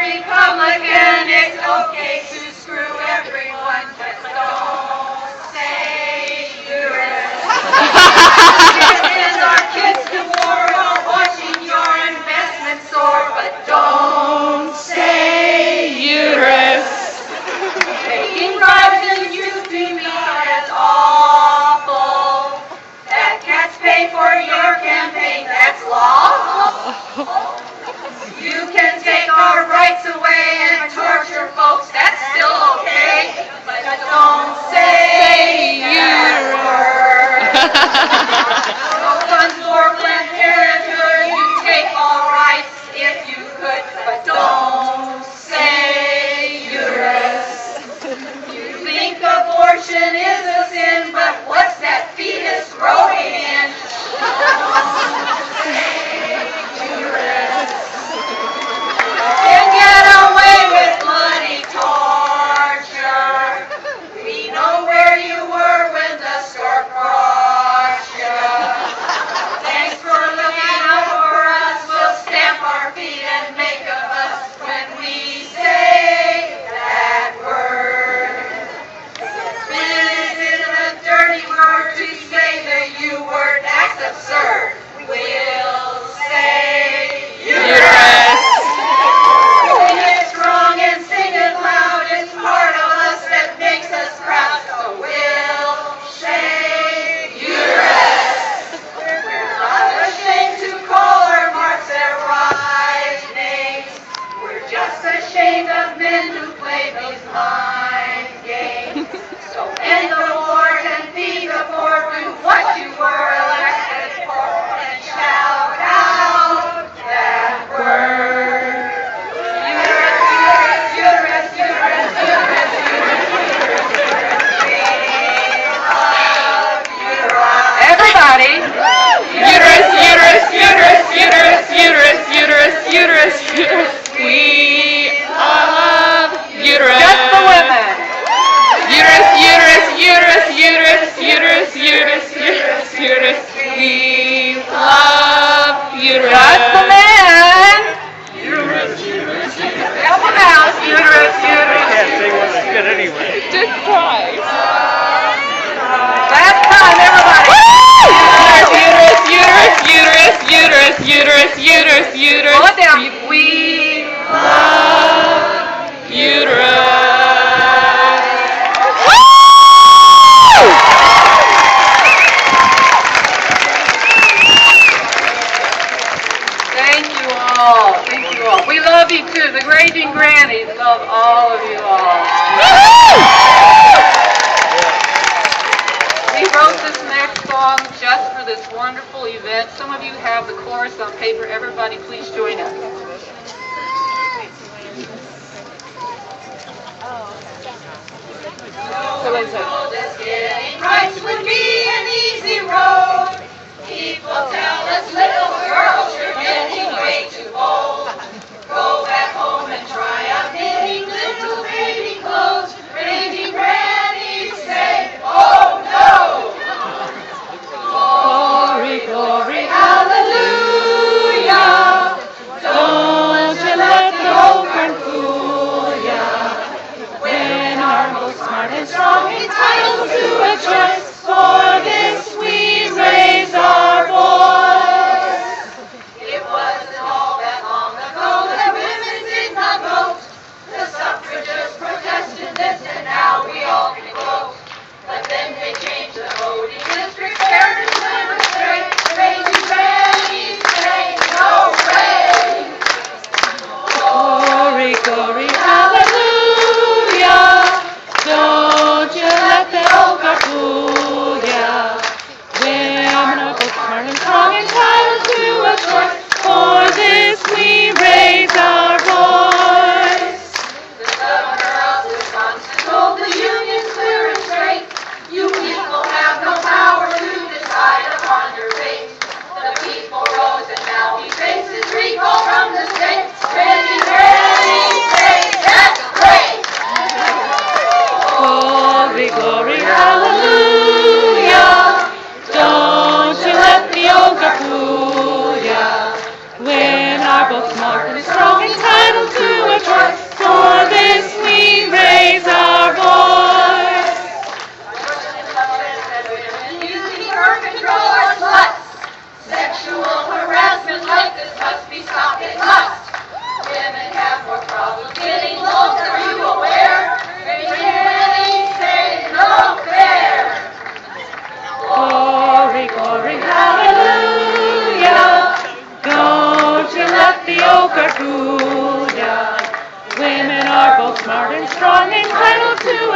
Republican, it's okay to screw everyone, just don't say uterus. Send our kids to war while watching your investment soar, but don't say uterus. Taking bribes and using me is awful. That cats pay for your campaign, that's lawful. You can take our rights away and torture folks, that's still okay, but don't say that word. No guns for Planned Parenthood, you take all rights if you could, but don't say uterus. You think abortion is a sin, but what's that fetus growing in? Can't get away with bloody torture. We know where you were when the stork crushed you. Thanks for looking out for us. We'll stamp our feet and make a fuss when we say that word. This is a dirty word to say the U word. That's absurd. We'll say uterus. Sing it strong and sing it loud. It's part of us that makes us proud. So we'll say uterus. We're not ashamed to call our marks their right names. We're just ashamed of men who play these mind games. So end the war and feed the poor. Do what you were elected for and shout out that word. Uterus, uterus, uterus, uterus, uterus, uterus. Everybody. Uterus, uterus, uterus, uterus, uterus, uterus, uterus, uterus. We love uterus. Just the women. Uterus, uterus, uterus, uterus, uterus, uterus, uterus, uterus. We love uterus. Just the men. Uterus, uterus, uterus. Help them out. Uterus, uterus. Can't say what it's good anyway. Just try. Last time, everybody. Uterus, uterus, uterus, uterus, uterus, uterus, uterus. Pull it down. We love uterus. Thank you all. Thank you all. We love you too. The Raging Grannies love all of you all. We wrote this next song just for this wonderful event. Some of you have the chorus on paper. Everybody, please join us. This getting right would be an easy road. People tell us little girls you're getting way too old. Go back home and try out knitting little baby clothes. Raging grannies say, oh no! Glory, glory, hallelujah. Don't you let the old girl fool ya. When our most smart and strong entitled to a choice, for this we raise our voice. It wasn't all that long ago that women did not vote. The suffragists protested this and now we all can vote. But then they changed the voting district, parents demonstrate, Raging grannies say no way. Glory, glory, hallelujah. Don't you let the old guard fool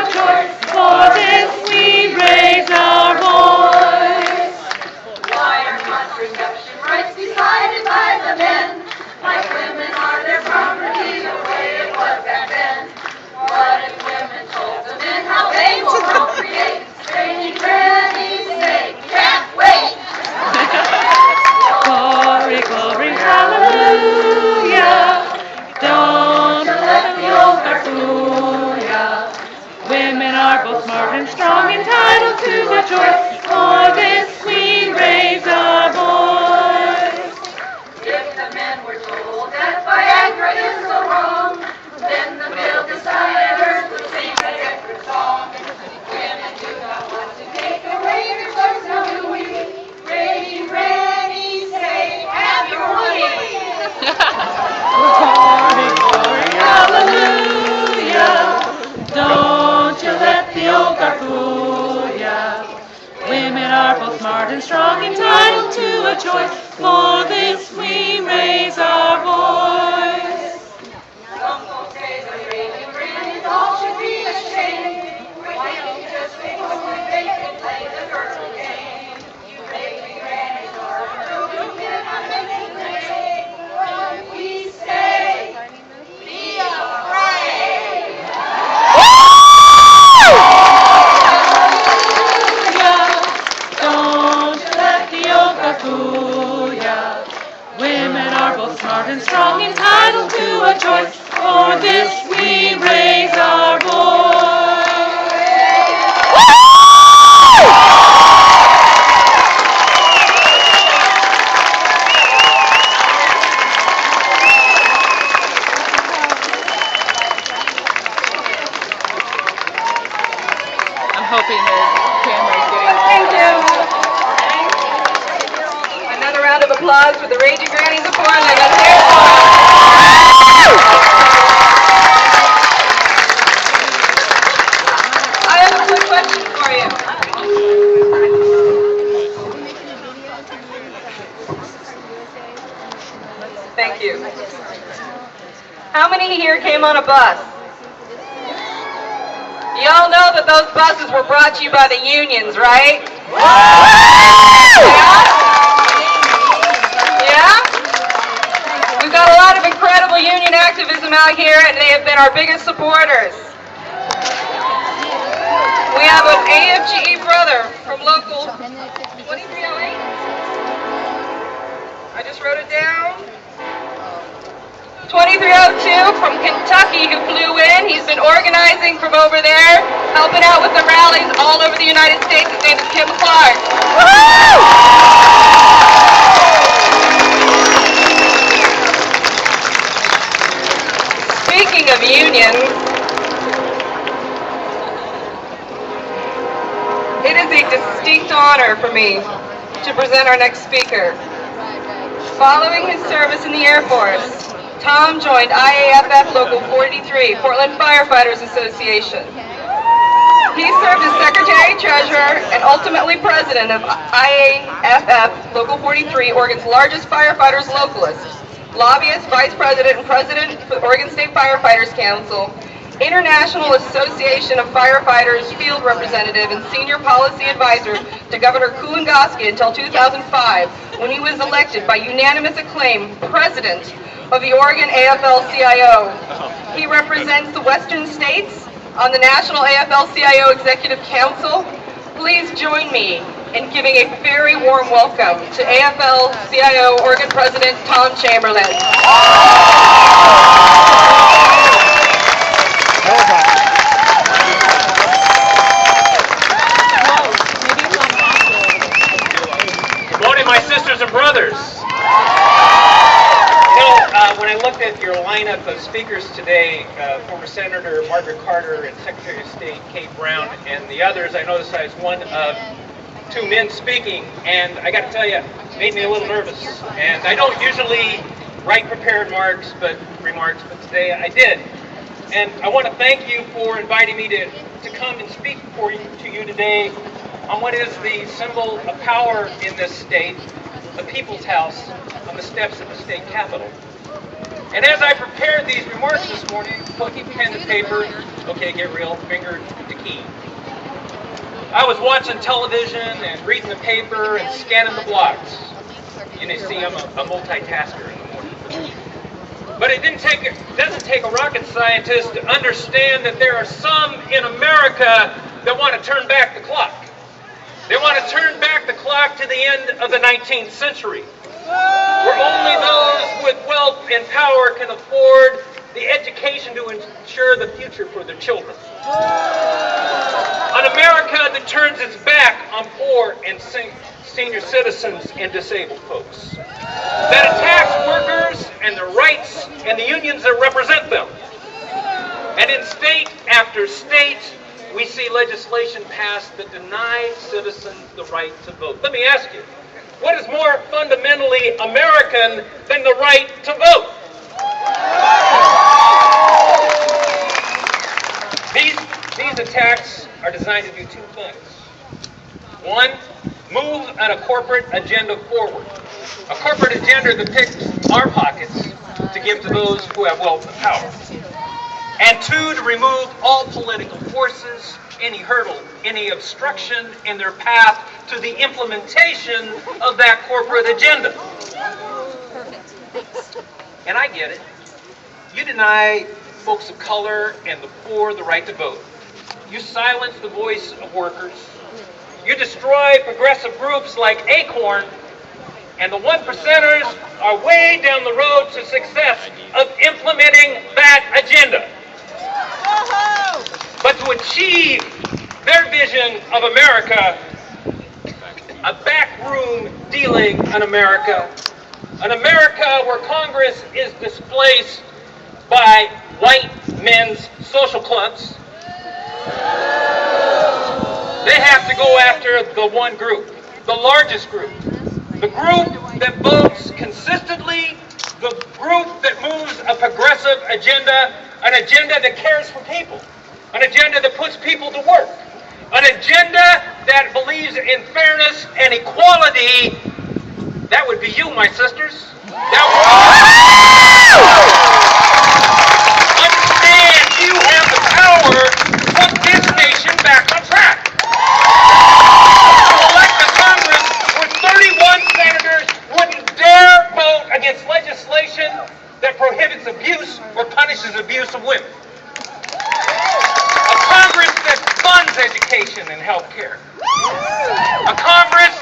a choice. For this we raise our voice. Why are contraception rights decided by the men? Like women are their property, the way it was back then. What if women told the men how they will procreate? Strange grannies say, can't wait. Glory, glory, hallelujah. Don't you let the old guard fool ya. Women are both smart and strong, entitled to a choice. For this we raise our voice. If the men were told that Viagra is so wrong, then the male-deciders would sing a different song. Women do not want to take away their choice, now do we? Raging grannies say, have your way. Glory, glory, hallelujah. Don't you let the old guard fool ya. Women are both smart and strong, entitled to a choice. For this we raise our voice. Some folks say the raging grannies all should be ashamed. Why don't you just make them when they can play the girl game? You raging grannies are true, you cannot make them play. We say, be afraid. Don't you let the old guard fool ya. Women are both smart and strong, entitled to a choice. For this we raise our voice. I'm hoping the camera's getting Thank you. Another round of applause for the Raging Grannies of Portland. Let's hear it for them. I have a quick question for you. Thank you. How many here came on a bus? You all know that those buses were brought to you by the unions, right? Yeah? We've got a lot of incredible union activism out here, and they have been our biggest supporters. We have an AFGE brother from local 2308. I just wrote it down. 2302 from Kentucky who flew in. He's been organizing from over there, helping out with the rallies all over the United States. His name is Kim Clark. Speaking of unions, it is a distinct honor for me to present our next speaker. Following his service in the Air Force, Tom joined IAFF Local 43, Portland Firefighters Association. He served as Secretary, Treasurer, and ultimately President of IAFF Local 43, Oregon's largest firefighters localist, lobbyist, Vice President, and President for the Oregon State Firefighters Council, International Association of Firefighters Field Representative, and Senior Policy Advisor to Governor Kulongoski until 2005, when he was elected by unanimous acclaim President of the Oregon AFL-CIO. He represents the Western states on the National AFL-CIO Executive Council. Please join me in giving a very warm welcome to AFL-CIO Oregon President Tom Chamberlain. Good morning, my sisters and brothers. When I looked at your lineup of speakers today, former Senator Margaret Carter and Secretary of State Kate Brown and the others, I noticed I was one of two men speaking, and I got to tell you, it made me a little nervous. And I don't usually write prepared remarks, but today I did. And I want to thank you for inviting me to come and speak to you today on what is the symbol of power in this state, the People's House, on the steps of the state capitol. And as I prepared these remarks this morning, putting pen to paper, okay, get real, finger to key, I was watching television and reading the paper and scanning the blogs. You see, I'm a multitasker in the morning. But it doesn't take a rocket scientist to understand that there are some in America that want to turn back the clock. They want to turn back the clock to the end of the 19th century, where only those with wealth and power can afford the education to ensure the future for their children. An America that turns its back on poor and senior citizens and disabled folks, that attacks workers and their rights and the unions that represent them. And in state after state, we see legislation passed that denies citizens the right to vote. Let me ask you, what is more fundamentally American than the right to vote? These attacks are designed to do two things. One, move on a corporate agenda forward. A corporate agenda that picks our pockets to give to those who have wealth and power. And two, to remove all political forces, any hurdle, any obstruction in their path to the implementation of that corporate agenda. And I get it. You deny folks of color and the poor the right to vote. You silence the voice of workers. You destroy progressive groups like Acorn, and the one percenters are way down the road to success of implementing that agenda. But to achieve their vision of America, a backroom dealing an America where Congress is displaced by white men's social clubs, they have to go after the one group, the largest group, the group that votes consistently, the group that moves a progressive agenda, an agenda that cares for people, an agenda that puts people to work, an agenda that believes in fairness and equality. That would be you, my sisters. That would understand you have the power to put this nation back on track. To elect a Congress where 31 senators wouldn't dare vote against legislation that prohibits abuse or punishes abuse of women. A Congress that funds education and health care. A Congress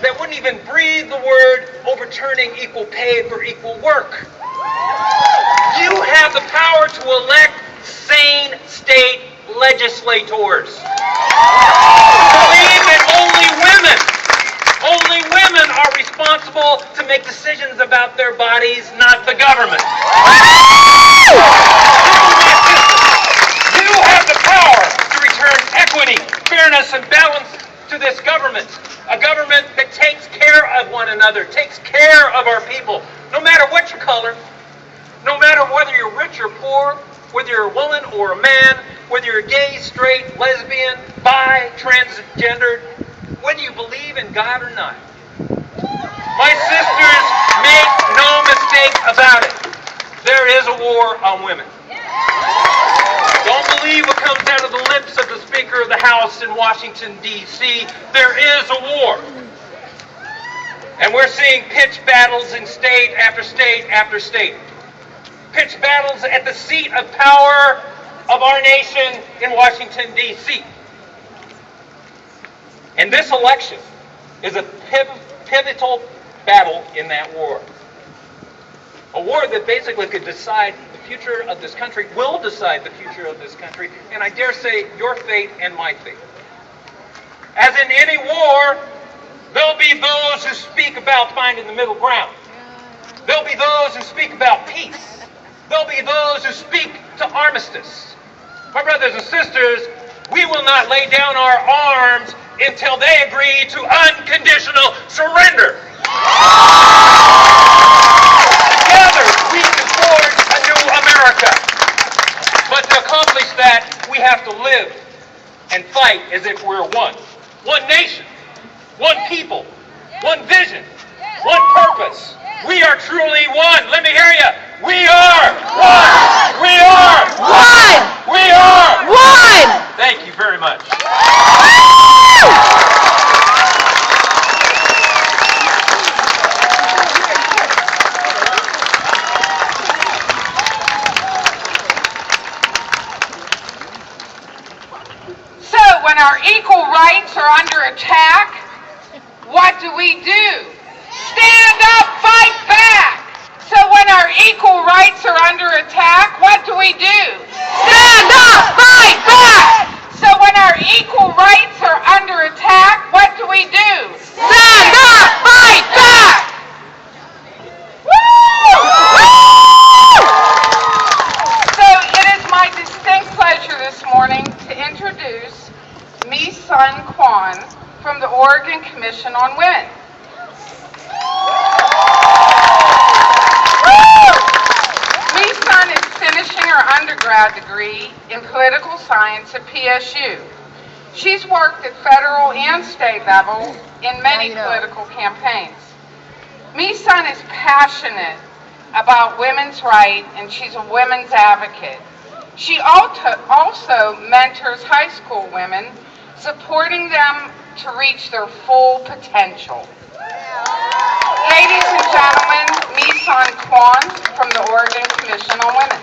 that wouldn't even breathe the word overturning equal pay for equal work. You have the power to elect sane state legislators. Believe that only women are responsible to make decisions about their bodies, not the government. You have the power to return equity, fairness, and balance to this government. A government that takes care of one another, takes care of our people, no matter what your color, no matter whether you're rich or poor, whether you're a woman or a man, whether you're gay, straight, lesbian, bi, transgendered, whether you believe in God or not. My sisters, make no mistake about it. There is a war on women. Don't believe what comes out of the lips of the Speaker of the House in Washington, D.C. There is a war. And we're seeing pitched battles in state after state after state. Pitched battles at the seat of power of our nation in Washington, D.C. And this election is a pivotal battle in that war. A war that basically could decide the future of this country, will decide the future of this country, and I dare say your fate and my fate. As in any war, there'll be those who speak about finding the middle ground. There'll be those who speak about peace. There'll be those who speak to armistice. My brothers and sisters, we will not lay down our arms until they agree to unconditional surrender. Together, we can forge a new America. But to accomplish that, we have to live and fight as if we're one. One nation, one people, one vision, one purpose. We are truly one. Let me hear you. We are one! We are One! We are One! Thank you very much. So when our equal rights are under attack, what do? Stand up, fight back! So when our equal rights are under attack, what do? Stand up, fight back! So when our equal rights are under attack, what do? Stand up, fight back! So it is my distinct pleasure this morning to introduce Mi Sun Kwon from the Oregon Commission on Women. Mi Sun is finishing her undergrad degree in political science at PSU. She's worked at federal and state level in many political campaigns. Mi Sun is passionate about women's rights, and she's a women's advocate. She also mentors high school women, supporting them to reach their full potential. Ladies and gentlemen, Mi Sun Kwon from the Oregon Commission on Women.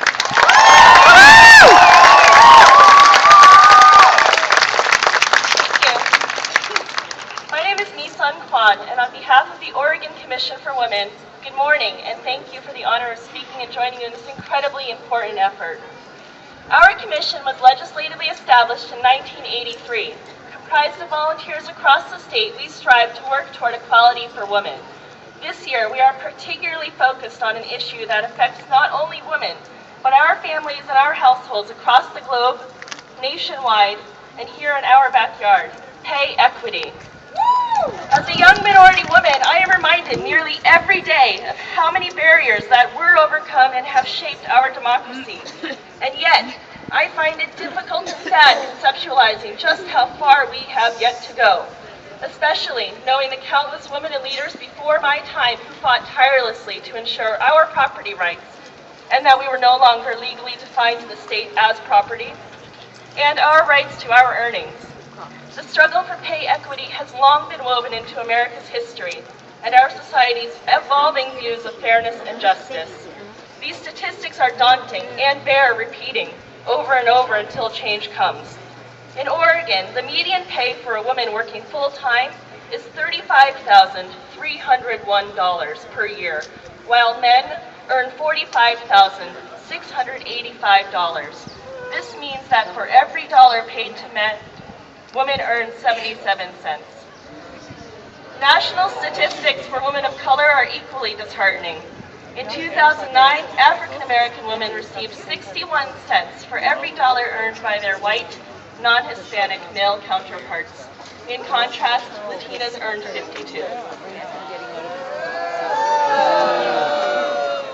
My name is Mi Sun Kwon, and on behalf of the Oregon Commission for Women, good morning, and thank you for the honor of speaking and joining you in this incredibly important effort. Our commission was legislatively established in 1983. Comprised of volunteers across the state, we strive to work toward equality for women. This year, we are particularly focused on an issue that affects not only women, but our families and our households across the globe, nationwide, and here in our backyard: pay equity. As a young minority woman, I am reminded nearly every day of how many barriers that were overcome and have shaped our democracy. And yet, I find it difficult and sad conceptualizing just how far we have yet to go, especially knowing the countless women and leaders before my time who fought tirelessly to ensure our property rights, and that we were no longer legally defined in the state as property, and our rights to our earnings. The struggle for pay equity has long been woven into America's history and our society's evolving views of fairness and justice. These statistics are daunting and bear repeating over and over until change comes. In Oregon, the median pay for a woman working full-time is $35,301 per year, while men earn $45,685. This means that for every dollar paid to men, women earn 77 cents. National statistics for women of color are equally disheartening. In 2009, African American women received 61 cents for every dollar earned by their white, non-Hispanic male counterparts. In contrast, Latinas earned 52.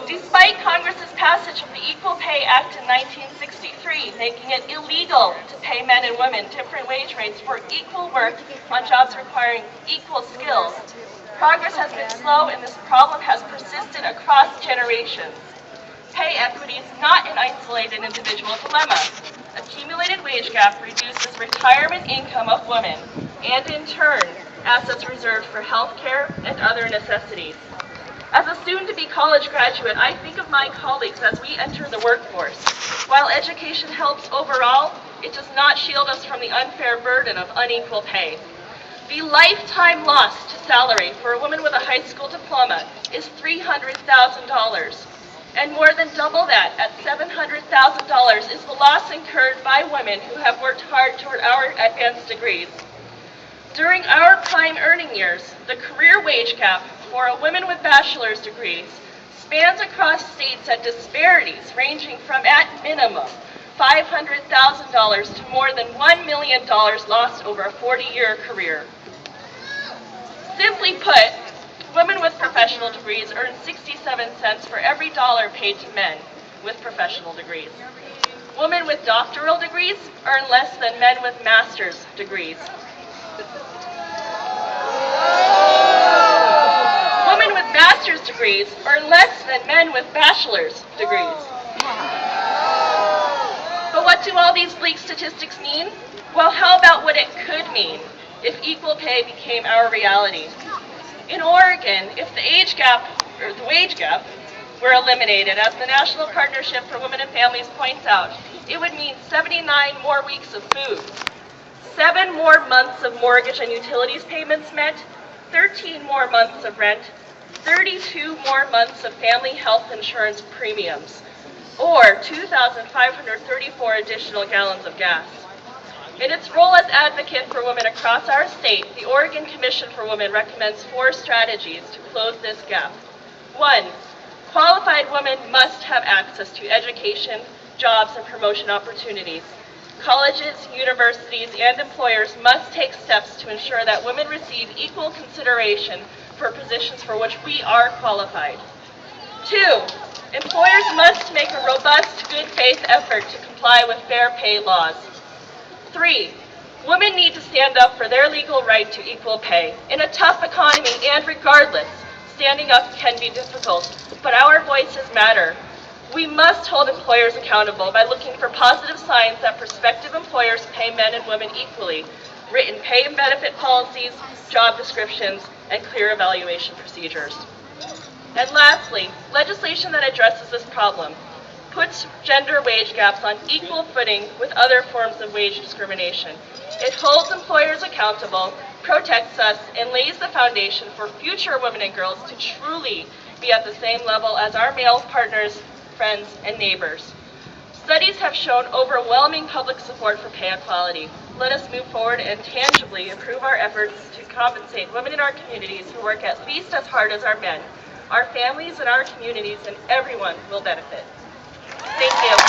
Despite Congress's passage of the Equal Pay Act in 1963, making it illegal to pay men and women different wage rates for equal work on jobs requiring equal skills, progress has been slow, and this problem has persisted across generations. Pay equity is not an isolated individual dilemma. Accumulated wage gap reduces retirement income of women, and in turn, assets reserved for health care and other necessities. As a soon-to-be college graduate, I think of my colleagues as we enter the workforce. While education helps overall, it does not shield us from the unfair burden of unequal pay. The lifetime loss to salary for a woman with a high school diploma is $300,000. And more than double that, at $700,000, is the loss incurred by women who have worked hard toward our advanced degrees. During our prime earning years, the career wage gap for a woman with bachelor's degrees spans across states at disparities ranging from, at minimum, $500,000 to more than $1 million lost over a 40-year career. Simply put, women with professional degrees earn 67 cents for every dollar paid to men with professional degrees. Women with doctoral degrees earn less than men with master's degrees. Women with master's degrees earn less than men with bachelor's degrees. But what do all these bleak statistics mean? Well, how about what it could mean if equal pay became our reality? In Oregon, if the wage gap were eliminated, as the National Partnership for Women and Families points out, it would mean 79 more weeks of food, 7 more months of mortgage and utilities payments met, 13 more months of rent, 32 more months of family health insurance premiums, or 2,534 additional gallons of gas. In its role as advocate for women across our state, the Oregon Commission for Women recommends 4 strategies to close this gap. 1. Qualified women must have access to education, jobs, and promotion opportunities. Colleges, universities, and employers must take steps to ensure that women receive equal consideration for positions for which we are qualified. 2. Employers must make a robust, good faith effort to comply with fair pay laws. 3. Women need to stand up for their legal right to equal pay. In a tough economy and regardless, standing up can be difficult, but our voices matter. We must hold employers accountable by looking for positive signs that prospective employers pay men and women equally, written pay and benefit policies, job descriptions, and clear evaluation procedures. And lastly, legislation that addresses this problem puts gender wage gaps on equal footing with other forms of wage discrimination. It holds employers accountable, protects us, and lays the foundation for future women and girls to truly be at the same level as our male partners, friends, and neighbors. Studies have shown overwhelming public support for pay equality. Let us move forward and tangibly improve our efforts to compensate women in our communities who work at least as hard as our men. Our families and our communities and everyone will benefit. Thank you.